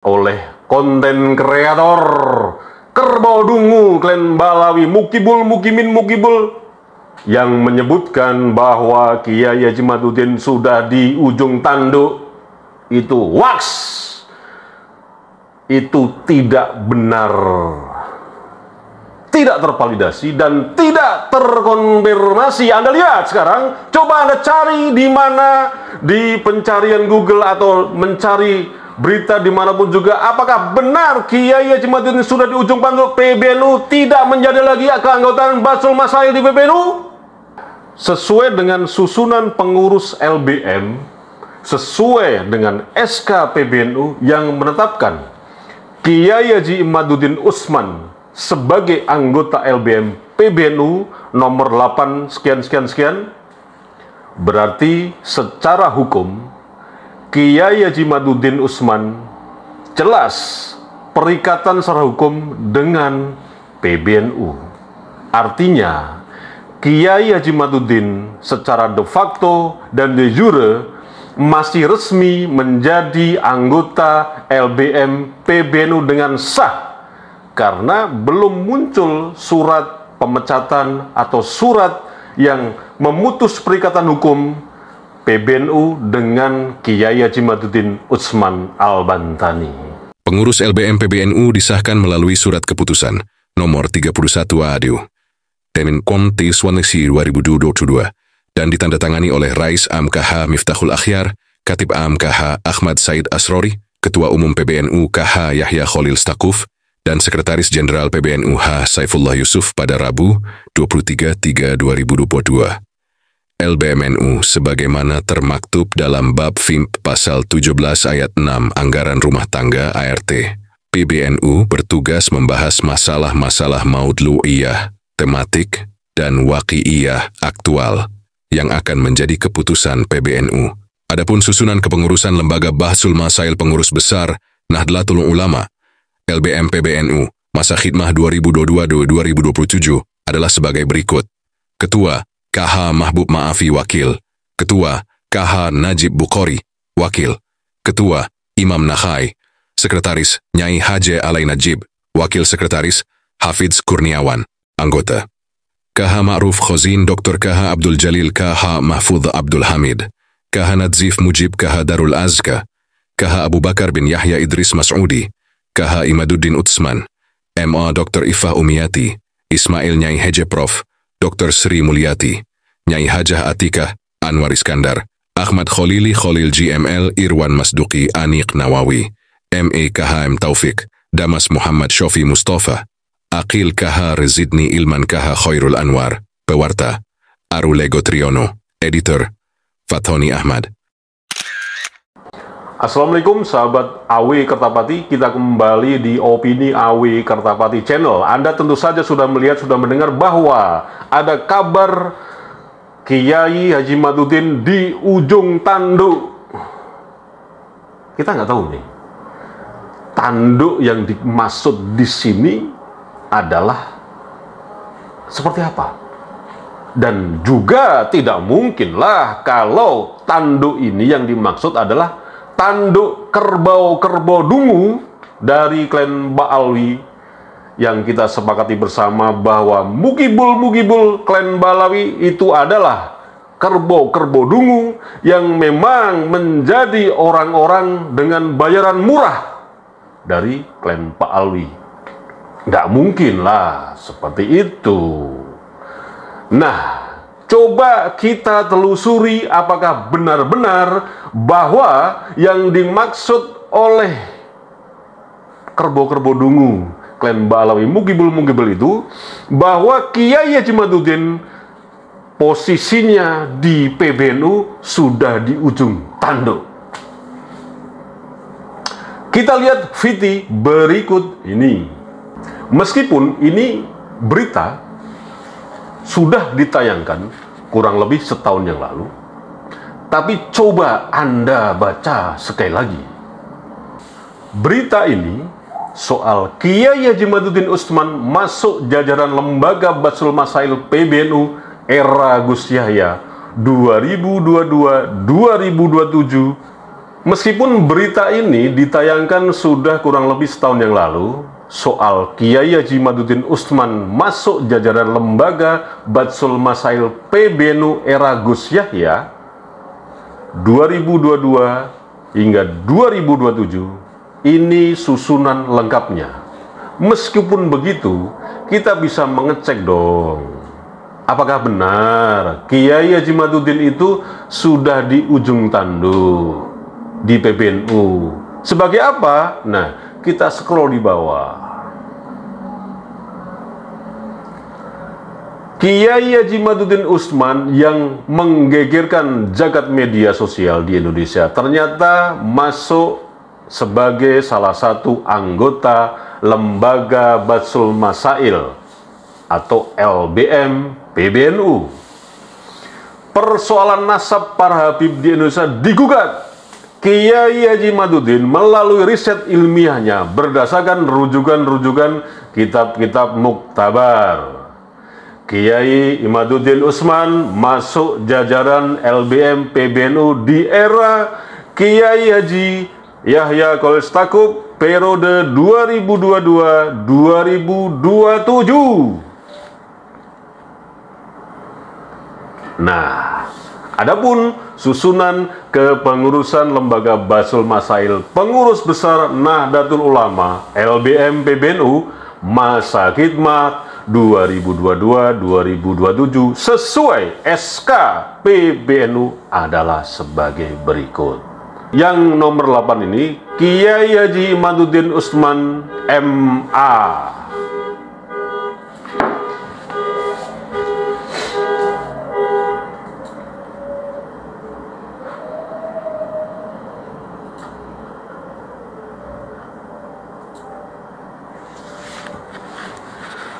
oleh konten kreator Kerbau Dungu Klen Balawi Mukibul Mukimin Mukibul yang menyebutkan bahwa Kiai Haji Madudin sudah di ujung tanduk. Itu hoax, itu tidak benar, tidak tervalidasi dan tidak terkonfirmasi. Anda lihat sekarang, coba Anda cari di mana di pencarian Google atau mencari berita dimanapun juga, apakah benar Kiai Haji Madudin sudah di ujung tanduk PBNU, tidak menjadi lagi keanggotaan Basul Masail di PBNU? Sesuai dengan susunan pengurus LBM, sesuai dengan SK PBNU yang menetapkan Kiai Haji Madudin Utsman sebagai anggota LBM PBNU nomor 8 sekian, berarti secara hukum Kiai Haji Madudin Utsman jelas perikatan secara hukum dengan PBNU. Artinya, Kiai Haji Madudin secara de facto dan de jure masih resmi menjadi anggota LBM PBNU dengan sah, karena belum muncul surat pemecatan atau surat yang memutus perikatan hukum PBNU dengan Kiai Haji Madudin Utsman Al-Bantani. Pengurus LBM PBNU disahkan melalui surat keputusan nomor 31 ADU Temin Konti Swanesi 2022 dan ditandatangani oleh Rais Am KH Miftahul Akhyar, Katib Am KH Ahmad Said Asrori, Ketua Umum PBNU KH Yahya Khalil Stakuf, dan Sekretaris Jenderal PBNU H Saifullah Yusuf pada Rabu 23/3/2022. LBMNU sebagaimana termaktub dalam bab FIMP pasal 17 ayat 6 Anggaran Rumah Tangga ART. PBNU bertugas membahas masalah-masalah maudlu'iyah, tematik, dan waqi'iyah aktual yang akan menjadi keputusan PBNU. Adapun susunan kepengurusan Lembaga Bahsul Masail Pengurus Besar Nahdlatul Ulama LBM PBNU masa khidmah 2022-2027 adalah sebagai berikut. Ketua KH Mahbub Maafi Wakil, Ketua KH Najib Bukhari Wakil, Ketua Imam Nakhai, Sekretaris Nyai Haji Alai Najib, Wakil Sekretaris Hafidz Kurniawan, Anggota KH Ma'ruf Khozin Dr. KH Abdul Jalil KH Mahfudz Abdul Hamid, KH Nadzif Mujib KH Darul Azka, KH Abu Bakar bin Yahya Idris Mas'udi, KH Imaduddin Utsman, MA Dr. Ifah Umiyati, Ismail Nyai Heje Prof, Dr. Sri Mulyati, Nyai Hajah Atikah, Anwar Iskandar, Ahmad Khalili Khalil GML Irwan Masduki Anik Nawawi, MA KHM Taufik, Damas Muhammad Shofi Mustafa, Aqil KH Rezidni Ilman KH Khairul Anwar, Pewarta, Arulego Triono, Editor, Fathoni Ahmad. Assalamualaikum sahabat AW Kertapati, kita kembali di Opini AW Kertapati Channel. Anda tentu saja sudah melihat, sudah mendengar bahwa ada kabar Kiai Haji Madudin di ujung tanduk. Kita nggak tahu nih, tanduk yang dimaksud di sini adalah seperti apa. Dan juga tidak mungkinlah kalau tanduk ini yang dimaksud adalah tanduk kerbau dungu dari klan Ba'alwi yang kita sepakati bersama bahwa Mukibul klan Balawi itu adalah kerbau dungu yang memang menjadi orang-orang dengan bayaran murah dari klan Ba'alwi. Nggak mungkin lah seperti itu. Nah, coba kita telusuri apakah benar-benar bahwa yang dimaksud oleh kerbau dungu klan Ba'alawi Mukibul itu bahwa Kiai Haji Madudin posisinya di PBNU sudah di ujung tanduk. Kita lihat video berikut ini. Meskipun ini berita sudah ditayangkan kurang lebih setahun yang lalu, tapi coba Anda baca sekali lagi. Berita ini soal Kiai Haji Madudin Utsman masuk jajaran Lembaga Basul Masail PBNU era Gus Yahya 2022-2027 Meskipun berita ini ditayangkan sudah kurang lebih setahun yang lalu, soal Kiai Haji Imaduddin Utsman masuk jajaran lembaga Batsul Masail PBNU era Gus Yahya 2022 hingga 2027, ini susunan lengkapnya. Meskipun begitu, kita bisa mengecek dong, apakah benar Kiai Haji Imaduddin itu sudah di ujung tanduk di PBNU. Sebagai apa? Nah, kita scroll di bawah. Kiai Haji Imaduddin Utsman yang menggegerkan jagat media sosial di Indonesia ternyata masuk sebagai salah satu anggota lembaga Batsul Masail atau LBM PBNU. Persoalan nasab para Habib di Indonesia digugat. Kiai Haji Imaduddin melalui riset ilmiahnya berdasarkan rujukan-rujukan kitab-kitab muktabar. Kiai Imaduddin Utsman masuk jajaran LBM PBNU di era Kiai Haji Yahya Khalil Stakuf periode 2022-2027. Nah, adapun susunan kepengurusan lembaga Batsul Masail pengurus besar Nahdlatul Ulama LBM PBNU masa khidmat 2022-2027 sesuai SK PBNU adalah sebagai berikut. Yang nomor 8 ini Kiai Haji Imaduddin Utsman MA.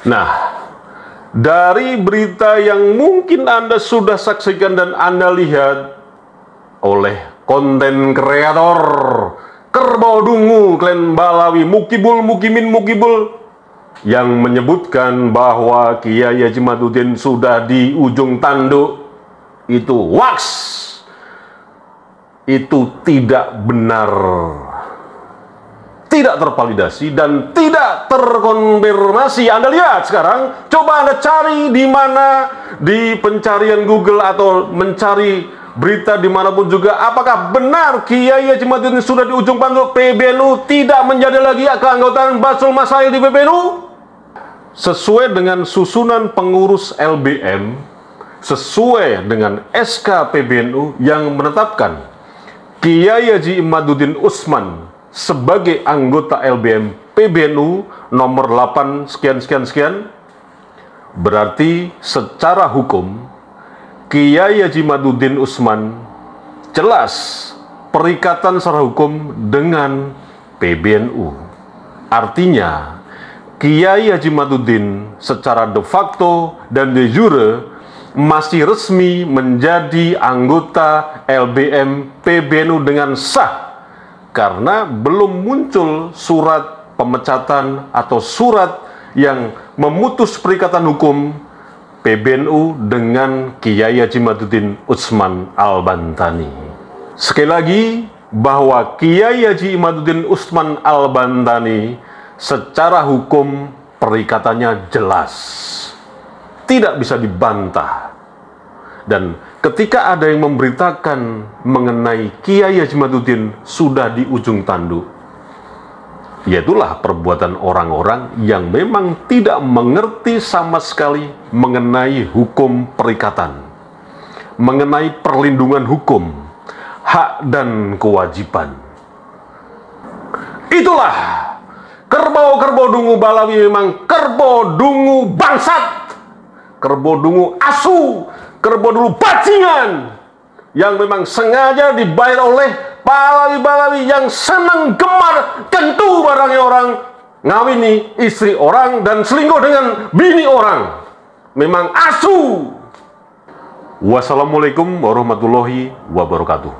Nah, dari berita yang mungkin Anda sudah saksikan dan Anda lihat oleh konten kreator Kerbau Dungu Klen Balawi Mukibul Mukimin Mukibul yang menyebutkan bahwa Kiai Haji Imaduddin sudah di ujung tanduk, itu hoax. Itu tidak benar, tidak tervalidasi dan tidak terkonfirmasi. Anda lihat sekarang, coba Anda cari di mana di pencarian Google atau mencari berita dimanapun juga, apakah benar Kiai Haji Imaduddin sudah di ujung tanduk PBNU, tidak menjadi lagi keanggotaan Batsul Masail di PBNU? Sesuai dengan susunan pengurus LBM, sesuai dengan SK PBNU yang menetapkan Kiai Haji Imaduddin Utsman sebagai anggota LBM PBNU nomor 8 sekian, berarti secara hukum Kiai Haji Imaduddin Utsman jelas perikatan secara hukum dengan PBNU. Artinya Kiai Haji Imaduddin secara de facto dan de jure masih resmi menjadi anggota LBM PBNU dengan sah, karena belum muncul surat pemecatan atau surat yang memutus perikatan hukum PBNU dengan Kiai Haji Imaduddin Utsman Al-Bantani. Sekali lagi, bahwa Kiai Haji Imaduddin Utsman Al-Bantani secara hukum perikatannya jelas, tidak bisa dibantah. Dan ketika ada yang memberitakan mengenai Kiai Haji Imaduddin sudah di ujung tanduk, yaitulah perbuatan orang-orang yang memang tidak mengerti sama sekali mengenai hukum perikatan, mengenai perlindungan hukum, hak dan kewajiban. Itulah kerbau-kerbau dungu Balawi, memang kerbau dungu bangsat, kerbau dungu asu, kerbau dungu bajingan yang memang sengaja dibayar oleh Balawi-Balawi yang senang gemar tentu barangnya orang, ngawini istri orang dan selingkuh dengan bini orang. Memang asu. Wassalamualaikum warahmatullahi wabarakatuh.